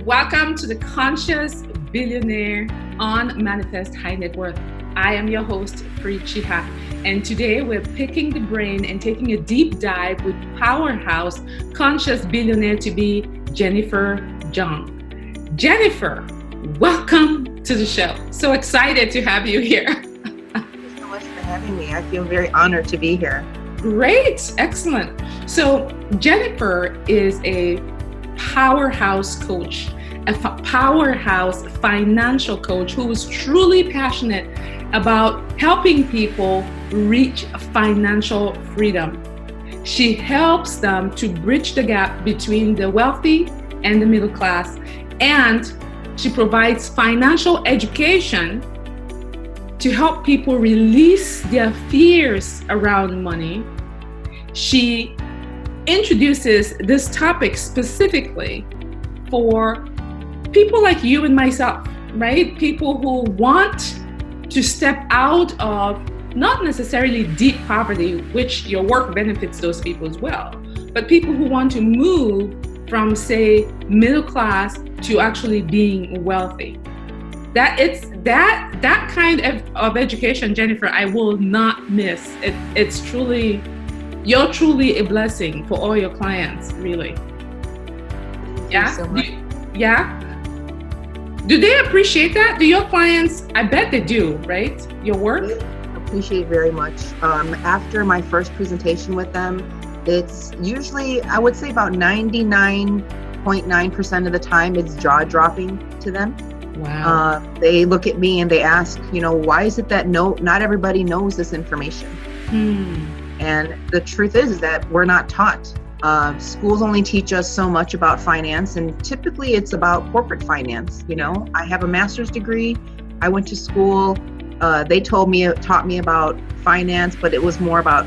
Welcome to the Conscious Billionaire on Manifest High Net Worth. I am your host, Fri Chihak, and today we're picking the brain and taking a deep dive with powerhouse Conscious Billionaire to be Jennifer Jung. Jennifer, welcome to the show. So excited to have you here. Thank you so much for having me. I feel very honored to be here. Great, excellent. So Jennifer is a powerhouse coach, a powerhouse financial coach who is truly passionate about helping people reach financial freedom. She helps them to bridge the gap between the wealthy and the middle class, and she provides financial education to help people release their fears around money. She introduces this topic specifically for people like you and myself, right? People who want to step out of not necessarily deep poverty, which your work benefits those people as well, but people who want to move from, say, middle class to actually being wealthy. That kind of education, Jennifer, I will not miss. You're truly a blessing for all your clients, really. Thank you so much. Do they appreciate that? Do your clients? I bet they do, right? Your work? They appreciate very much. After my first presentation with them, it's usually, I would say about 99.9% of the time, it's jaw-dropping to them. Wow. They look at me and they ask, why is it that not everybody knows this information? And the truth is that we're not taught. Schools only teach us so much about finance, and typically it's about corporate finance. I have a master's degree. I went to school. They taught me about finance, but it was more about,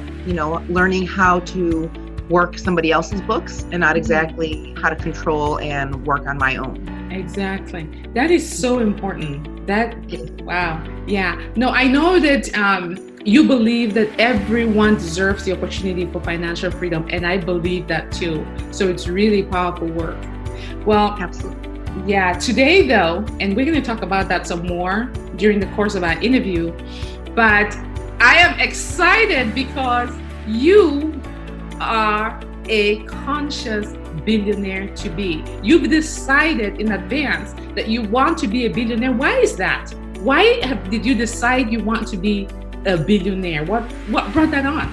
learning how to work somebody else's books and not exactly how to control and work on my own. Exactly. That is so important. Wow. Yeah. No, I know that you believe that everyone deserves the opportunity for financial freedom, and I believe that too. So it's really powerful work. Well, absolutely. Yeah. Today, though, and we're going to talk about that some more during the course of our interview, but I am excited because you are a conscious billionaire to be. You've decided in advance that you want to be a billionaire. Why is that? Why did you decide you want to be a billionaire? What brought that on?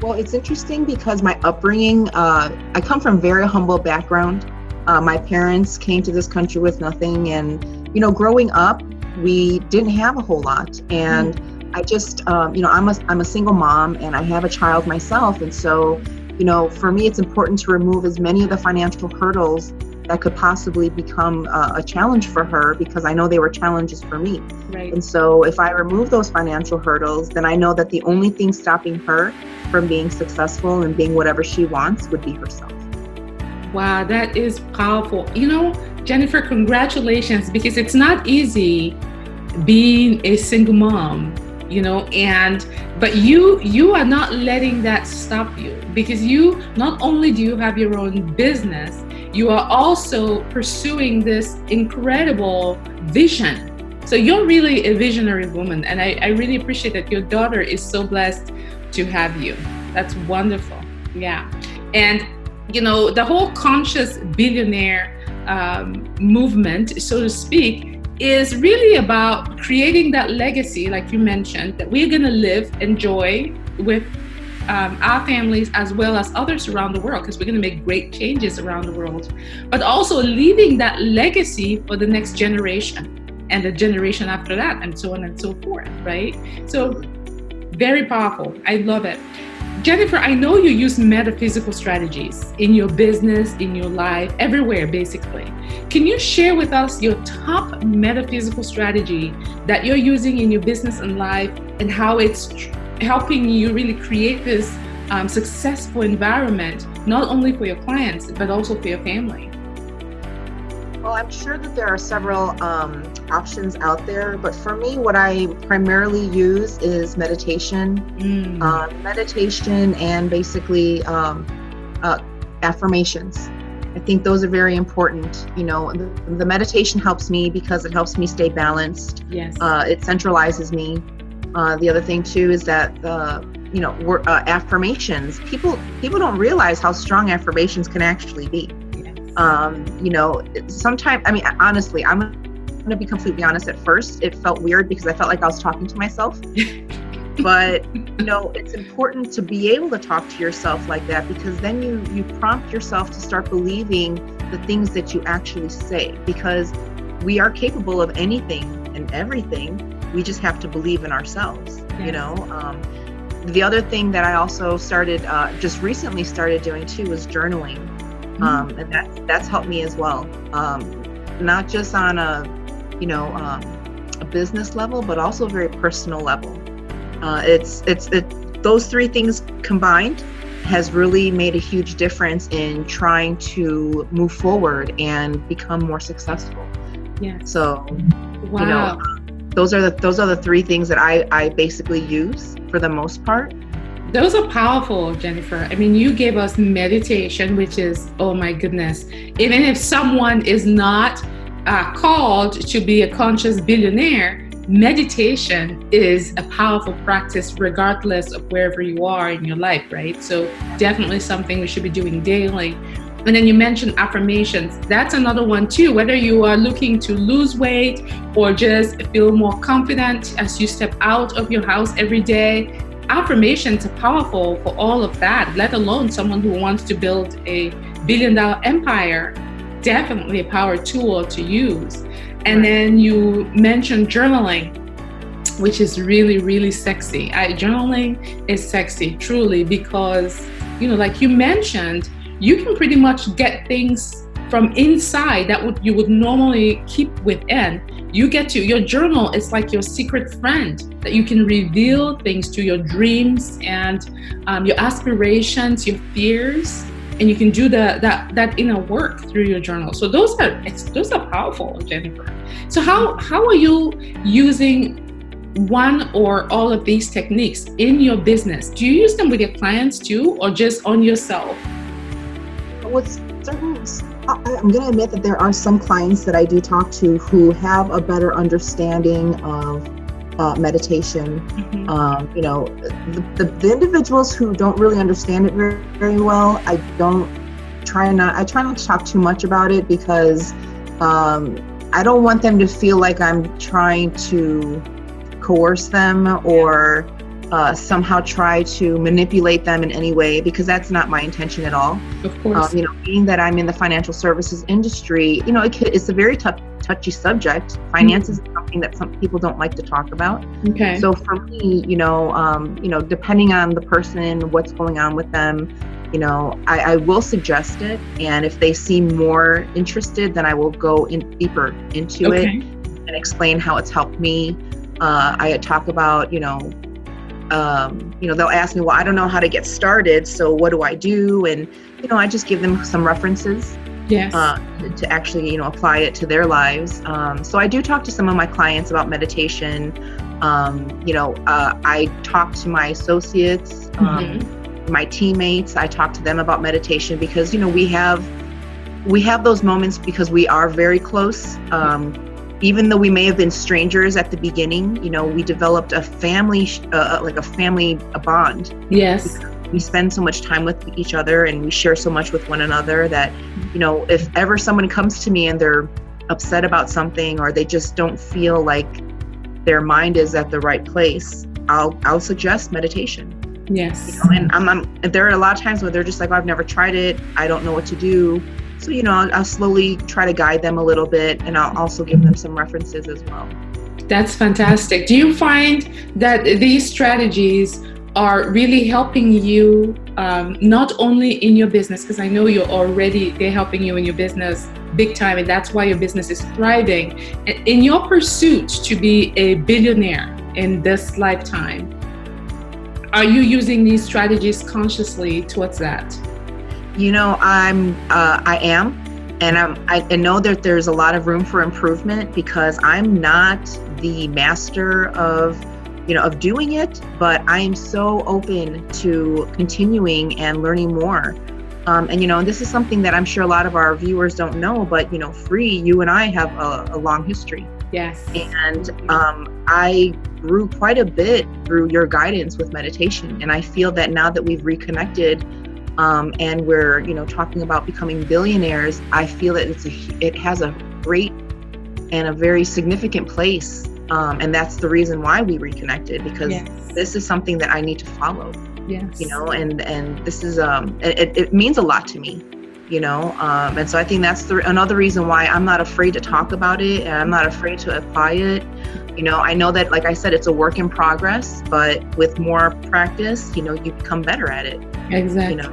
Well, it's interesting because my upbringing, I come from a very humble background. My parents came to this country with nothing, and growing up, we didn't have a whole lot. And I just, I'm a single mom, and I have a child myself, and so for me, it's important to remove as many of the financial hurdles that could possibly become a challenge for her, because I know they were challenges for me. Right. And so if I remove those financial hurdles, then I know that the only thing stopping her from being successful and being whatever she wants would be herself. Wow, that is powerful. Jennifer, congratulations, because it's not easy being a single mom. But you are not letting that stop you, because you not only do you have your own business, you are also pursuing this incredible vision. So you're really a visionary woman, and I really appreciate that your daughter is so blessed to have you. That's wonderful. Yeah. And the whole conscious billionaire movement, so to speak, is really about creating that legacy, like you mentioned, that we're going to live, enjoy with our families as well as others around the world, because we're going to make great changes around the world, but also leaving that legacy for the next generation and the generation after that, and so on and so forth, right? So very powerful. I love it. Jennifer, I know you use metaphysical strategies in your business, in your life, everywhere, basically. Can you share with us your top metaphysical strategy that you're using in your business and life, and how it's helping you really create this successful environment, not only for your clients, but also for your family? Well, I'm sure that there are several options out there, but for me, what I primarily use is meditation. Meditation and basically affirmations. I think those are very important. The meditation helps me because it helps me stay balanced. Yes. It centralizes me. The other thing too is that affirmations. People don't realize how strong affirmations can actually be. Yes. Sometimes, honestly, I'm going to be completely honest. At first, it felt weird because I felt like I was talking to myself. But it's important to be able to talk to yourself like that, because then you prompt yourself to start believing the things that you actually say, because we are capable of anything and everything. We just have to believe in ourselves. Yes. The other thing that I also just recently started doing too was journaling. And that's helped me as well. Not just on a business level, but also a very personal level. Those three things combined has really made a huge difference in trying to move forward and become more successful. Yes. So, wow. Those are the three things that I basically use for the most part. Those are powerful, Jennifer. You gave us meditation, which is, oh my goodness. Even if someone is not called to be a conscious billionaire, meditation is a powerful practice regardless of wherever you are in your life, right? So definitely something we should be doing daily. And then you mentioned affirmations. That's another one too, whether you are looking to lose weight or just feel more confident as you step out of your house every day. Affirmations are powerful for all of that, let alone someone who wants to build a billion-dollar empire. Definitely a power tool to use. And then you mentioned journaling, which is really, really sexy. Journaling is sexy, truly, because, like you mentioned, you can pretty much get things from inside that you would normally keep within. Your journal is like your secret friend that you can reveal things to, your dreams and your aspirations, your fears. And you can do that inner work through your journal. So those are powerful, Jennifer. So how are you using one or all of these techniques in your business? Do you use them with your clients too, or just on yourself? I'm going to admit that there are some clients that I do talk to who have a better understanding of meditation. The individuals who don't really understand it very, very well, I try not to talk too much about it, because I don't want them to feel like I'm trying to coerce them or somehow try to manipulate them in any way, because that's not my intention at all. Of course. Being that I'm in the financial services industry, it's a very touchy subject. Finances is something that some people don't like to talk about. Okay. So for me, depending on the person, what's going on with them, I will suggest it. And if they seem more interested, then I will go deeper into it and explain how it's helped me. I talk about, they'll ask me, well, I don't know how to get started, so what do I do? And, I just give them some references. Yes. To actually, apply it to their lives. So I do talk to some of my clients about meditation. I talk to my associates, my teammates. I talk to them about meditation because, we have those moments because we are very close. Even though we may have been strangers at the beginning, we developed a family, a bond. Yes. We spend so much time with each other and we share so much with one another that, if ever someone comes to me and they're upset about something or they just don't feel like their mind is at the right place, I'll suggest meditation. Yes. And there are a lot of times where they're just like, oh, I've never tried it. I don't know what to do. So, I'll slowly try to guide them a little bit, and I'll also give them some references as well. That's fantastic. Do you find that these strategies are really helping you not only in your business, because I know they're helping you in your business big time, and that's why your business is thriving. In your pursuit to be a billionaire in this lifetime, are you using these strategies consciously towards that? I am, and I know that there's a lot of room for improvement because I'm not the master of doing it, but I am so open to continuing and learning more. And, this is something that I'm sure a lot of our viewers don't know, but, Fri, you and I have a long history. Yes. And I grew quite a bit through your guidance with meditation. And I feel that now that we've reconnected and we're, talking about becoming billionaires, I feel that it has a great and a very significant place. And that's the reason why we reconnected, because this is something that I need to follow. Yes. And this is, it means a lot to me, and so I think that's another reason why I'm not afraid to talk about it, and I'm not afraid to apply it. I know that, like I said, it's a work in progress, but with more practice, you become better at it. Exactly.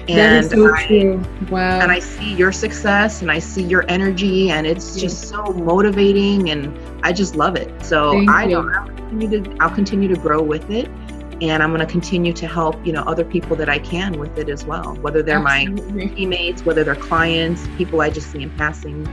And that is so true. Wow. And I see your success and I see your energy, and it's just so motivating, and I just love it. So I'll continue to grow with it. And I'm going to continue to help, other people that I can with it as well, whether they're my teammates, whether they're clients, people I just see in passing,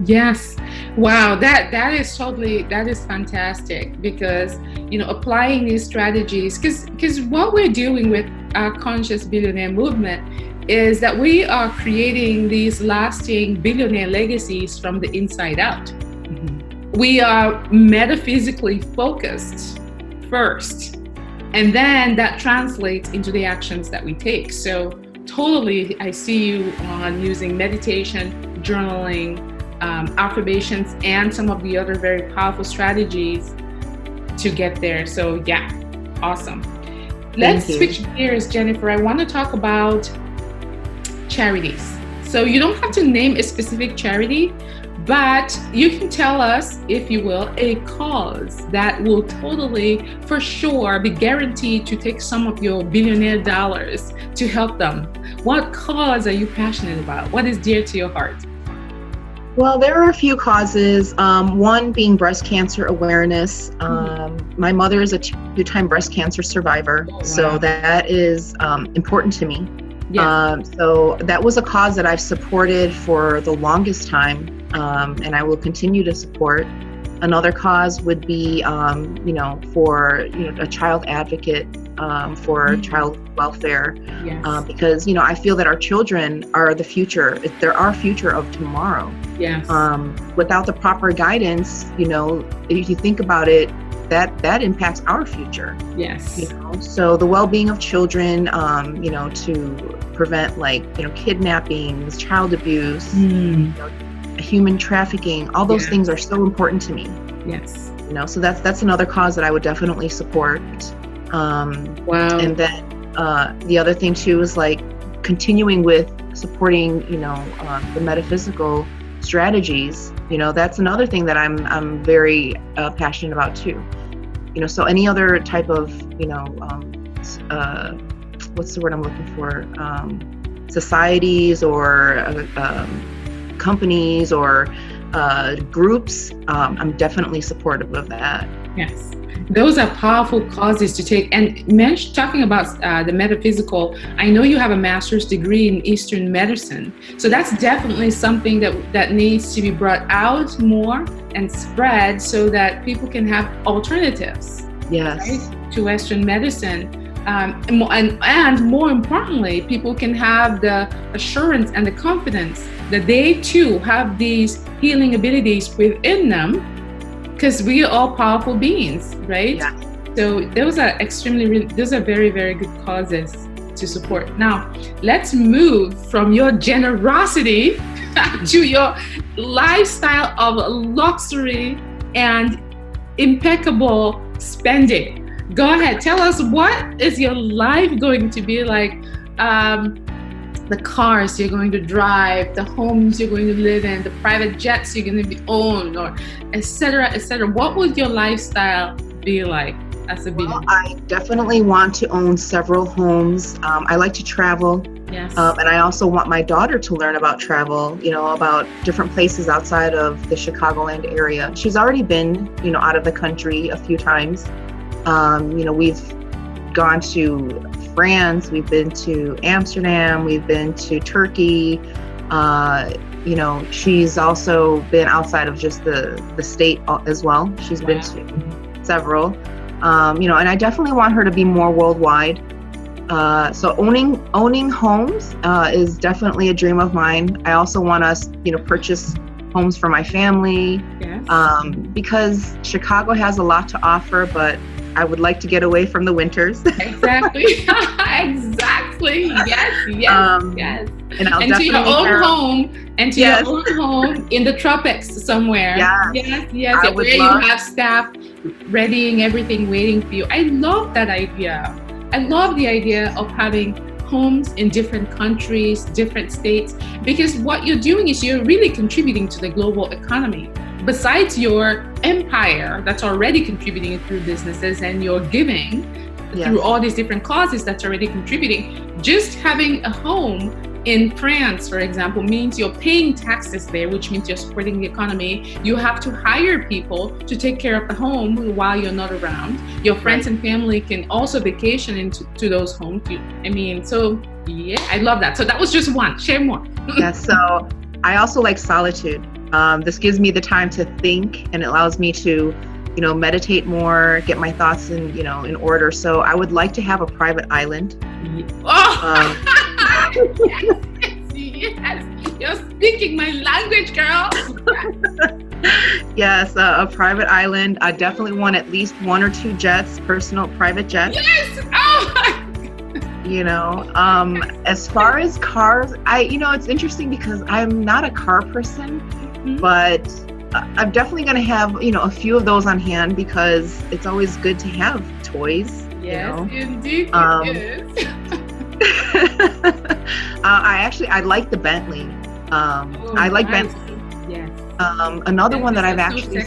Yes. Wow. That is fantastic, because, applying these strategies, because what we're doing with our Conscious Billionaire movement is that we are creating these lasting billionaire legacies from the inside out. Mm-hmm. We are metaphysically focused first, and then that translates into the actions that we take. So totally, I see you on using meditation, journaling, affirmations, and some of the other very powerful strategies to get there. So awesome. Let's switch gears, Jennifer. I want to talk about charities. So you don't have to name a specific charity, but you can tell us, if you will, a cause that will totally, for sure, be guaranteed to take some of your billionaire dollars to help them. What cause are you passionate about? What is dear to your heart? Well, there are a few causes. One being breast cancer awareness. My mother is a 2-time breast cancer survivor, so that is important to me. Yes. So that was a cause that I've supported for the longest time, and I will continue to support. Another cause would be, for a child advocate for child welfare, because I feel that our children are the future. They're our future of tomorrow. Yes. Without the proper guidance, if you think about it, that impacts our future. Yes. So the well-being of children, to prevent kidnappings, child abuse, human trafficking, all those things are so important to me. Yes. So that's another cause that I would definitely support. Wow. And then the other thing too is continuing with supporting, the metaphysical strategies. That's another thing that I'm very passionate about too. So any other type of, what's the word I'm looking for? Societies or companies or groups, I'm definitely supportive of that. Yes. Those are powerful causes to take. And talking about the metaphysical, I know you have a master's degree in Eastern medicine. So that's definitely something that needs to be brought out more and spread so that people can have alternatives. Yes. Right, to Western medicine. And more importantly, people can have the assurance and the confidence that they too have these healing abilities within them, because we are all powerful beings, right? Yeah. So those are very, very good causes to support. Now, let's move from your generosity to your lifestyle of luxury and impeccable spending. Go ahead, tell us, what is your life going to be like? The cars you're going to drive, the homes you're going to live in, the private jets you're going to own, or et cetera, et cetera. What would your lifestyle be like as a billionaire? Well, I definitely want to own several homes. I like to travel. Yes. And I also want my daughter to learn about travel, about different places outside of the Chicagoland area. She's already been, out of the country a few times. We've gone to France, we've been to Amsterdam, we've been to Turkey. She's also been outside of just the state as well. She's been to several, and I definitely want her to be more worldwide. So owning homes is definitely a dream of mine. I also want to, purchase homes for my family. Yes. Because Chicago has a lot to offer, but I would like to get away from the winters. Exactly. Exactly. Yes. Yes. And to your own home, your own home in the tropics somewhere. Yes. Yes. Where you have staff readying everything, waiting for you. I love that idea. I love the idea of having homes in different countries, different states, because what you're doing is you're really contributing to the global economy. Besides your empire that's already contributing through businesses and your giving through all these different causes that's already contributing, just having a home in France, for example, means you're paying taxes there, which means you're supporting the economy. You have to hire people to take care of the home while you're not around. Your friends and family can also vacation into those homes. I love that. So that was just one. Share more. So I also like solitude. This gives me the time to think, and it allows me to, meditate more, get my thoughts in order. So I would like to have a private island. Yes, you're speaking my language, girl. Yes, a private island. I definitely want at least 1 or 2 jets, personal private jets. Yes. As far as cars, it's interesting because I'm not a car person, but I'm definitely going to have, a few of those on hand because it's always good to have toys. Yes, indeed it is. I like the Bentley. I like Bentley. Yes. Another one that I've actually,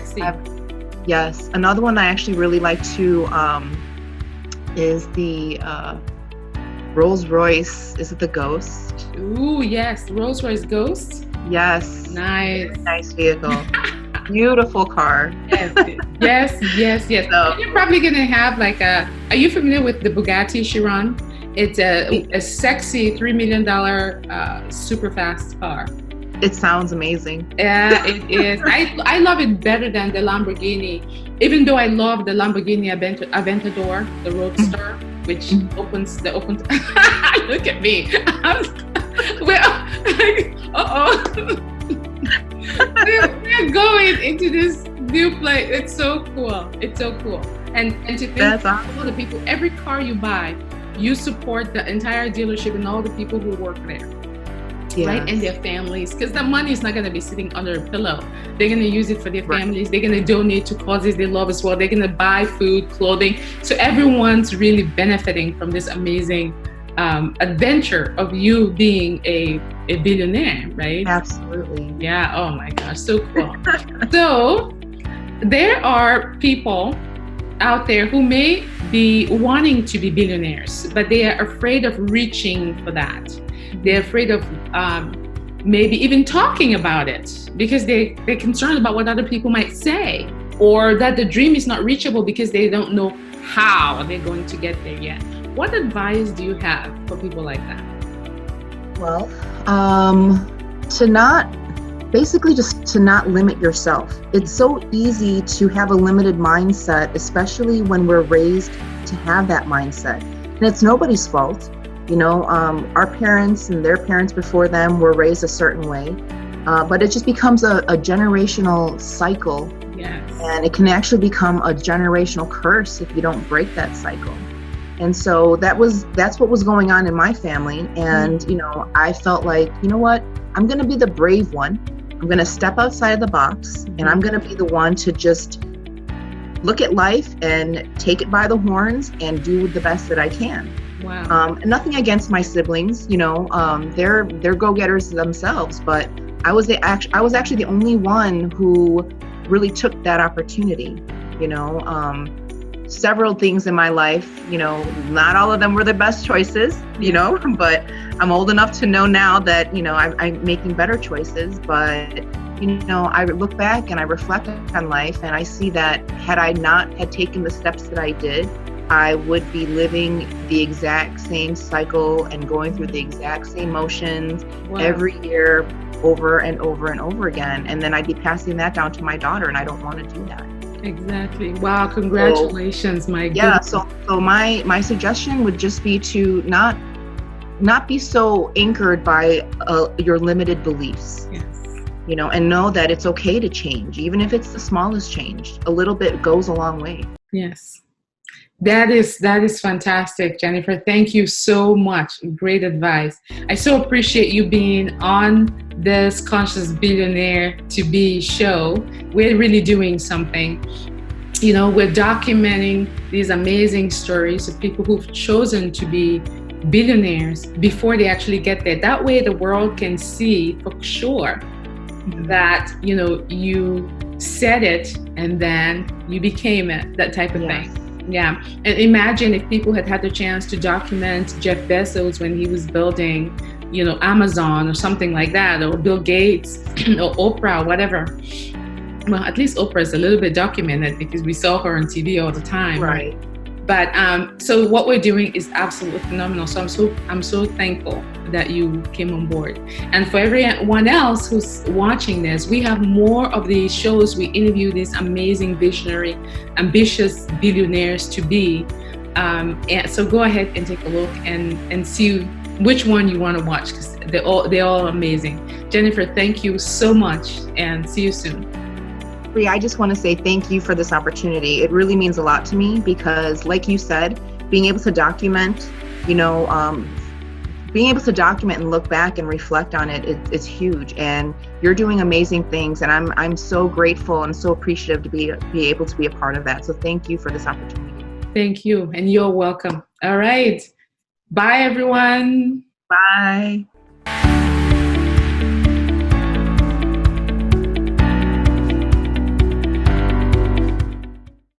another one I actually really like too is the Rolls Royce. Is it the Ghost? Ooh, yes, Rolls Royce Ghost. Yes. Nice vehicle. Beautiful car. Yes. So, you're probably gonna have are you familiar with the Bugatti Chiron? It's a sexy $3 million super fast car. It sounds amazing. Yeah, it is. I love it better than the Lamborghini, even though I love the Lamborghini Aventador, the Roadster, which opens. Look at me. We're going into this new place. It's so cool. And to think that's awesome. All the people, every car you buy, you support the entire dealership and all the people who work there, right? And their families, because the money is not going to be sitting under a pillow. They're going to use it for their families. They're going to donate to causes they love as well. They're going to buy food, clothing. So everyone's really benefiting from this amazing adventure of you being a billionaire, right? Absolutely. Yeah. Oh my gosh, so cool. So there are people out there who may be wanting to be billionaires, but they are afraid of reaching for that. They're afraid of maybe even talking about it because they're concerned about what other people might say, or that the dream is not reachable because they don't know how they're going to get there yet. What advice do you have for people like that? Well, to not limit yourself. It's so easy to have a limited mindset, especially when we're raised to have that mindset. And it's nobody's fault. Our parents and their parents before them were raised a certain way, but it just becomes a generational cycle. Yes. And it can actually become a generational curse if you don't break that cycle. And so that's what was going on in my family. And, I felt like, you know what, I'm going to be the brave one. I'm going to step outside of the box, and I'm going to be the one to just look at life and take it by the horns and do the best that I can. Wow. And nothing against my siblings, they're go-getters themselves, but I was actually the only one who really took that opportunity. Several things in my life, not all of them were the best choices, but I'm old enough to know now that, I'm making better choices. But, I look back and I reflect on life, and I see that had I not had taken the steps that I did, I would be living the exact same cycle and going through the exact same motions every year over and over and over again. And then I'd be passing that down to my daughter, and I don't want to do that. Exactly. Wow. Congratulations, my Yeah. goodness. So my suggestion would just be to not be so anchored by your limited beliefs. Yes. You know, and know that it's okay to change, even if it's the smallest change. A little bit goes a long way. Yes. That is fantastic, Jennifer. Thank you so much. Great advice. I so appreciate you being on this Conscious Billionaire to Be show. We're really doing something. You know, we're documenting these amazing stories of people who've chosen to be billionaires before they actually get there. That way the world can see for sure that, you know, you said it and then you became it, that type of thing. Yeah. And imagine if people had the chance to document Jeff Bezos when he was building, you know, Amazon or something like that, or Bill Gates or Oprah, whatever. Well, at least Oprah is a little bit documented because we saw her on TV all the time. Right. But so what we're doing is absolutely phenomenal. So I'm so thankful that you came on board. And for everyone else who's watching this, we have more of these shows. We interview these amazing, visionary, ambitious billionaires to be. And so go ahead and take a look and see which one you want to watch, because they're all amazing. Jennifer, thank you so much, and see you soon. Fri, I just want to say thank you for this opportunity. It really means a lot to me because, like you said, being able to document, you know, being able to document and look back and reflect on it is huge. And you're doing amazing things, and I'm so grateful and so appreciative to be able to be a part of that. So thank you for this opportunity. Thank you, and you're welcome. All right. Bye, everyone. Bye.